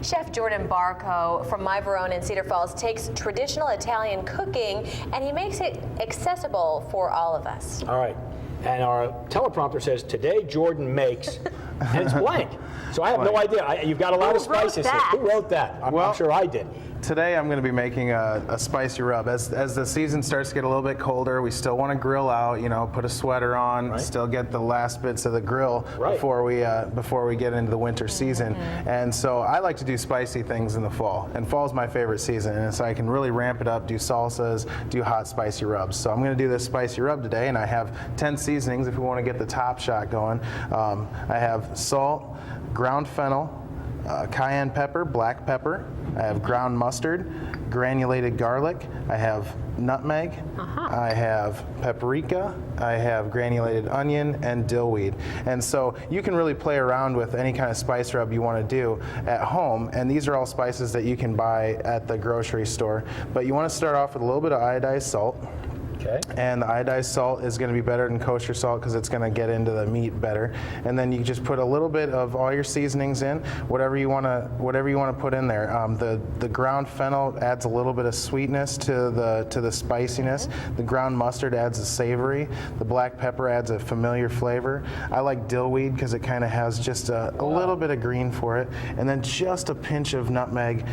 Chef Jordan Barco from My Verona in Cedar Falls takes traditional Italian cooking and he makes it accessible for all of us. All right. And our teleprompter says, today Jordan makes, and it's blank. So I have no idea. You've got a lot of spices here. Who wrote that? I'm sure I did. Today I'm going to be making a spicy rub. As the season starts to get a little bit colder, we still want to grill out, put a sweater on, still get the last bits of the grill before we get into the winter season. And so I like to do spicy things in the fall. And fall is my favorite season, and so I can really ramp it up, do salsas, do hot spicy rubs. So I'm going to do this spicy rub today, and I have 10 seasonings if we want to get the top shot going. I have salt, ground fennel, cayenne pepper, black pepper. I have ground mustard, granulated garlic. I have nutmeg. I have paprika. I have granulated onion and dillweed. And so you can really play around with any kind of spice rub you want to do at home. And these are all spices that you can buy at the grocery store. But you want to start off with a little bit of iodized salt. Okay. And the iodized salt is going to be better than kosher salt because it's going to get into the meat better. And then you just put a little bit of all your seasonings in, whatever you want to put in there. The ground fennel adds a little bit of sweetness to the spiciness. The ground mustard adds a savory. The black pepper adds a familiar flavor. I like dillweed because it kind of has just a little bit of green for it, and then just a pinch of nutmeg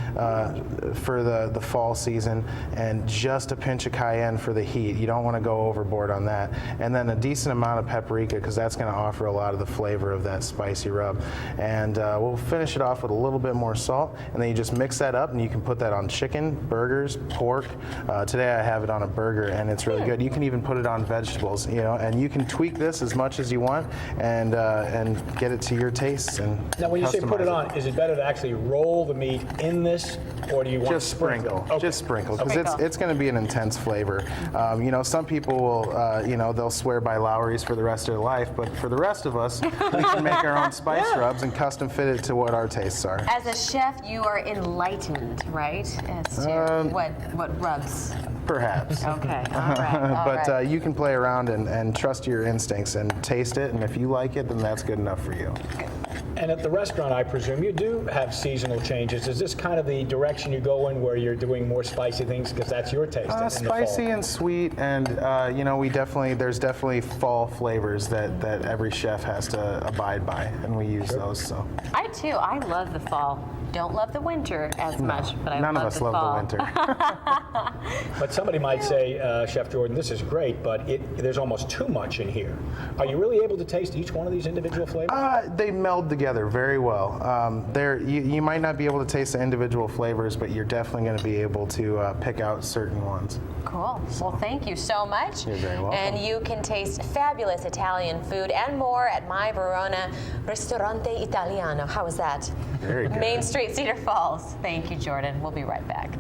for the fall season, and just a pinch of cayenne for the heat. You don't want to go overboard on that. And then a decent amount of paprika because that's going to offer a lot of the flavor of that spicy rub. And we'll finish it off with a little bit more salt, and then you just mix that up, and you can put that on chicken, burgers, pork. Today I have it on a burger, and it's really good. You can even put it on vegetables, and you can tweak this as much as you want and get it to your tastes. And now, when you say put it on, is it better to actually roll the meat in this, or do you want just sprinkle? Okay. Just sprinkle, because it's going to be an intense flavor. Some people will, they'll swear by Lowry's for the rest of their life, but for the rest of us, we can make our own spice rubs and custom fit it to what our tastes are. As a chef, you are enlightened, right? As to what rubs? Perhaps. Okay, all right. But you can play around and trust your instincts and taste it, and if you like it, then that's good enough for you. And at the restaurant, I presume you do have seasonal changes. Is this kind of the direction you go in, where you're doing more spicy things because that's your taste? Spicy and sweet, and there's definitely fall flavors that every chef has to abide by, and we use those. So I too. I love the fall. Don't love the winter as much, but I none love of us the love fall. the winter. But somebody might say, Chef Jordan, this is great, but there's almost too much in here. Are you really able to taste each one of these individual flavors? They meld together very well. You might not be able to taste the individual flavors, but you're definitely going to be able to pick out certain ones. Cool. Well, thank you so much. You're very welcome. And you can taste fabulous Italian food and more at My Verona Ristorante Italiano. How was that? Very good. Main Street, Cedar Falls. Thank you, Jordan. We'll be right back.